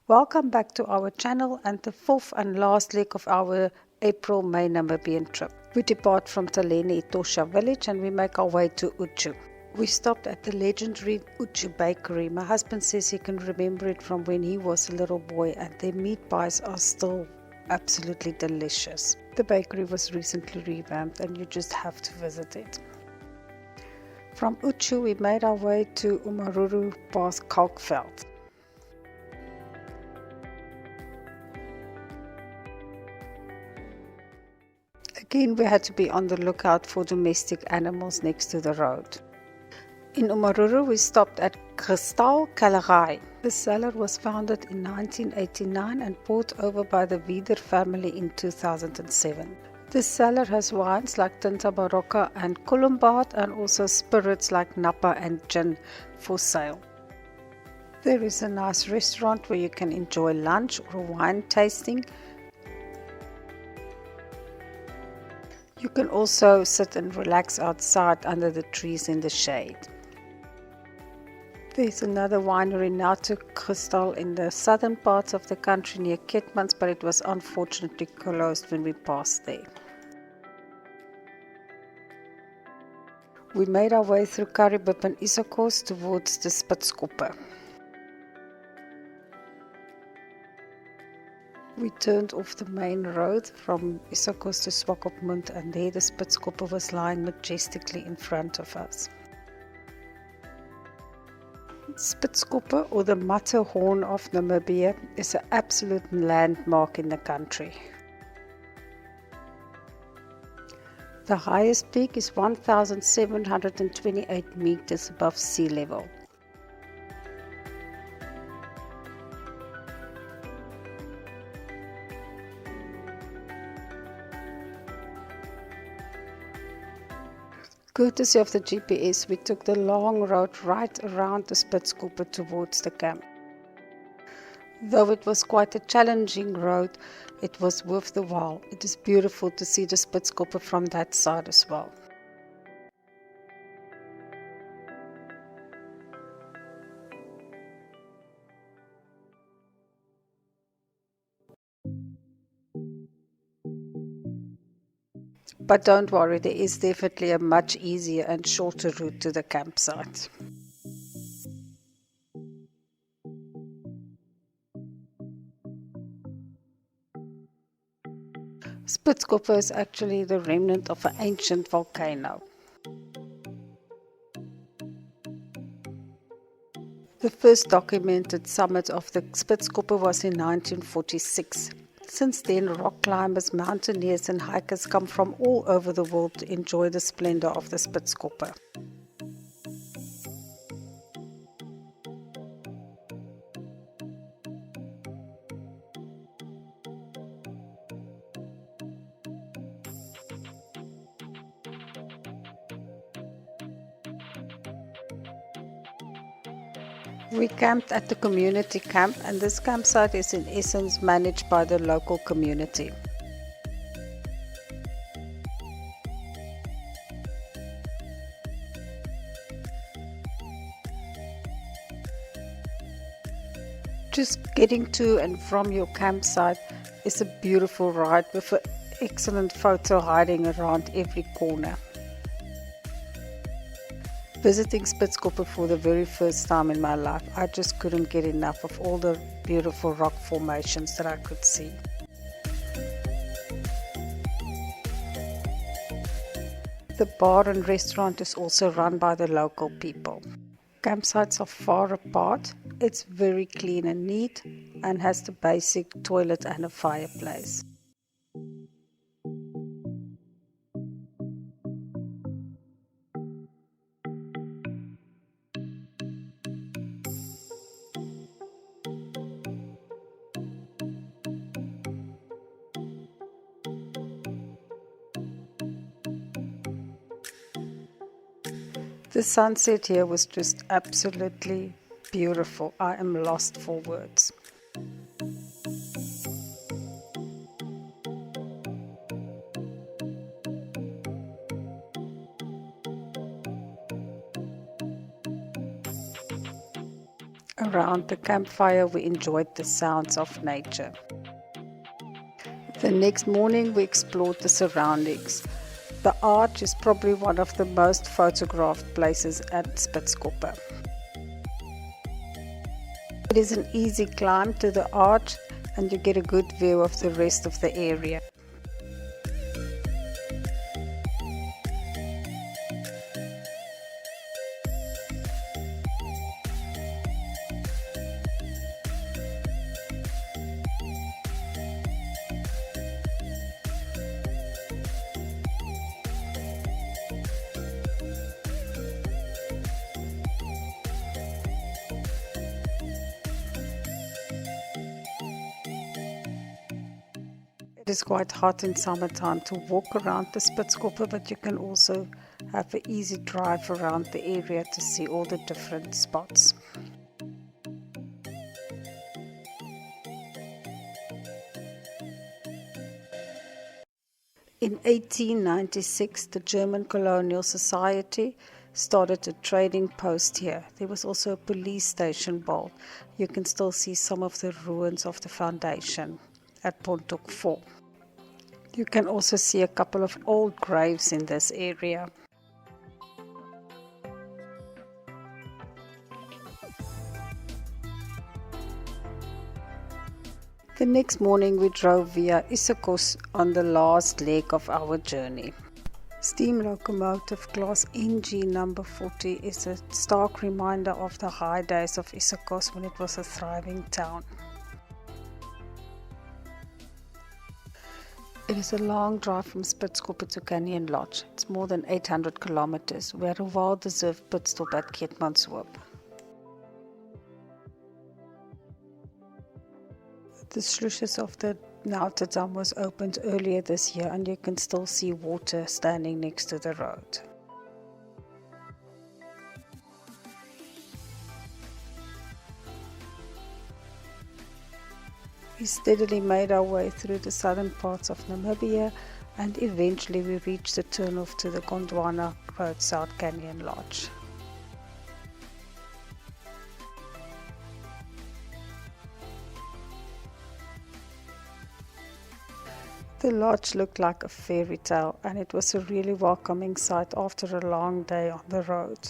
Welcome back to our channel and the fourth and last leg of our April-May Namibian trip. We depart from Taleni Etosha village and we make our way to Outjo. We stopped at the legendary Outjo bakery. My husband says he can remember it from when he was a little boy, and their meat pies are still absolutely delicious. The bakery was recently revamped and you just have to visit it. From Outjo we made our way to Umaruru past Kalkveld. Again, we had to be on the lookout for domestic animals next to the road. In Umaruru, we stopped at Kristall Kellerei. The cellar was founded in 1989 and bought over by the Wieder family in 2007. The cellar has wines like Tinta Barocca and Colombard, and also spirits like Napa and gin for sale. There is a nice restaurant where you can enjoy lunch or wine tasting. You can also sit and relax outside under the trees in the shade. There's another winery now to Kristall in the southern parts of the country near Ketmans, but it was unfortunately closed when we passed there. We made our way through Karibib and Isokos towards the Spitzkoppe. We turned off the main road from Isokos to Swakopmund, and there the Spitzkoppe was lying majestically in front of us. Spitzkoppe, or the Matterhorn of Namibia, is an absolute landmark in the country. The highest peak is 1,728 meters above sea level. Courtesy of the GPS, we took the long road right around the Spitzkoppe towards the camp. Though it was quite a challenging road, it was worth the while. It is beautiful to see the Spitzkoppe from that side as well. But don't worry, there is definitely a much easier and shorter route to the campsite. Spitzkoppe is actually the remnant of an ancient volcano. The first documented summit of the Spitzkoppe was in 1946. Since then, rock climbers, mountaineers and hikers come from all over the world to enjoy the splendor of the Spitzkoppe. We camped at the community camp, and this campsite is in essence managed by the local community. Just getting to and from your campsite is a beautiful ride with an excellent photo hiding around every corner. Visiting Spitzkoppe for the very first time in my life, I just couldn't get enough of all the beautiful rock formations that I could see. The bar and restaurant is also run by the local people. Campsites are far apart. It's very clean and neat and has the basic toilet and a fireplace. The sunset here was just absolutely beautiful. I am lost for words. Around the campfire, we enjoyed the sounds of nature. The next morning, we explored the surroundings. The arch is probably one of the most photographed places at Spitzkoppe. It is an easy climb to the arch and you get a good view of the rest of the area. It is quite hot in summertime to walk around the Spitzkoppe, but you can also have an easy drive around the area to see all the different spots. In 1896, the German Colonial Society started a trading post here. There was also a police station built. You can still see some of the ruins of the foundation at Pontok 4. You can also see a couple of old graves in this area. The next morning we drove via Isokos on the last leg of our journey. Steam locomotive class NG number 40 is a stark reminder of the high days of Isokos when it was a thriving town. It is a long drive from Spitzkoppe to Canyon Lodge. It's more than 800 kilometers. We had a well-deserved pit stop at Keetmanshoop. The sluices of the Outjo Dam was opened earlier this year and you can still see water standing next to the road. We steadily made our way through the southern parts of Namibia and eventually we reached the turnoff to the Gondwana Road South Canyon Lodge. The lodge looked like a fairy tale and it was a really welcoming sight after a long day on the road.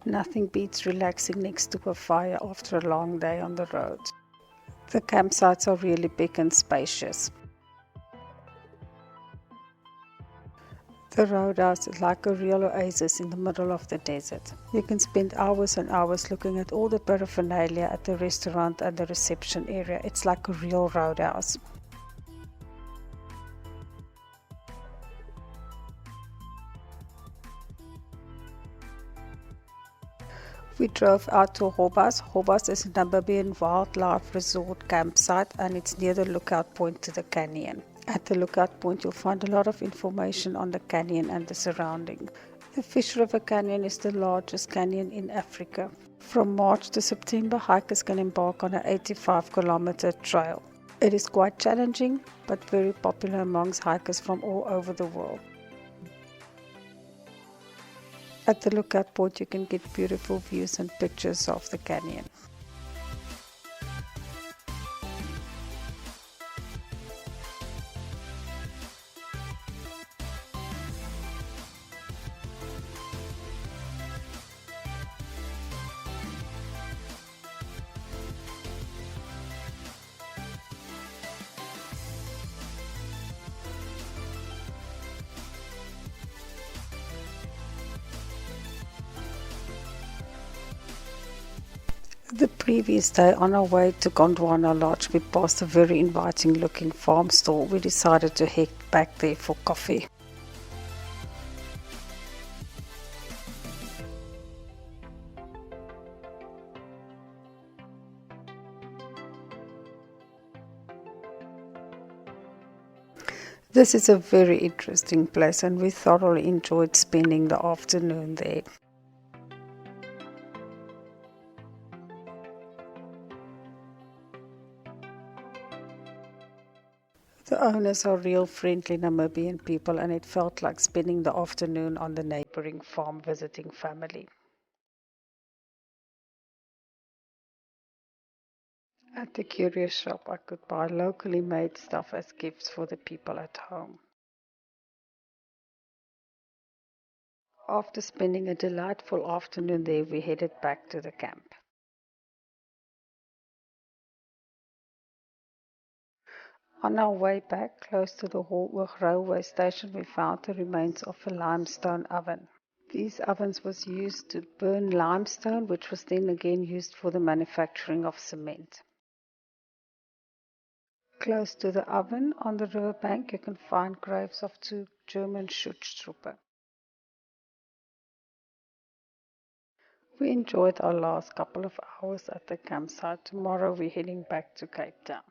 Nothing beats relaxing next to a fire after a long day on the road. The campsites are really big and spacious. The Roadhouse is like a real oasis in the middle of the desert. You can spend hours and hours looking at all the paraphernalia at the restaurant and the reception area. It's like a real roadhouse. We drove out to Roadhouse. Roadhouse is a Namibian wildlife resort campsite and it's near the lookout point to the canyon. At the lookout point you'll find a lot of information on the canyon and the surroundings. The Fish River Canyon is the largest canyon in Africa. From March to September, hikers can embark on an 85-kilometer trail. It is quite challenging but very popular amongst hikers from all over the world. At the lookout point you can get beautiful views and pictures of the canyon. The previous day on our way to Gondwana Lodge we passed a very inviting looking farm store. We decided to head back there for coffee. This is a very interesting place and we thoroughly enjoyed spending the afternoon there. The owners are real friendly Namibian people and it felt like spending the afternoon on the neighboring farm visiting family. At the Curious Shop, I could buy locally made stuff as gifts for the people at home. After spending a delightful afternoon there, we headed back to the camp. On our way back, close to the Hoorweg railway station, we found the remains of a limestone oven. These ovens was used to burn limestone, which was then again used for the manufacturing of cement. Close to the oven, on the riverbank, you can find graves of two German Schutztruppe. We enjoyed our last couple of hours at the campsite. Tomorrow we're heading back to Cape Town.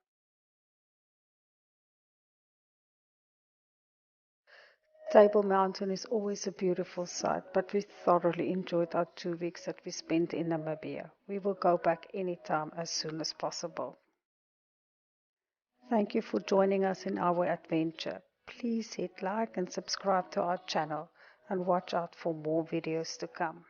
Table Mountain is always a beautiful sight, but we thoroughly enjoyed our 2 weeks that we spent in Namibia. We will go back anytime as soon as possible. Thank you for joining us in our adventure. Please hit like and subscribe to our channel and watch out for more videos to come.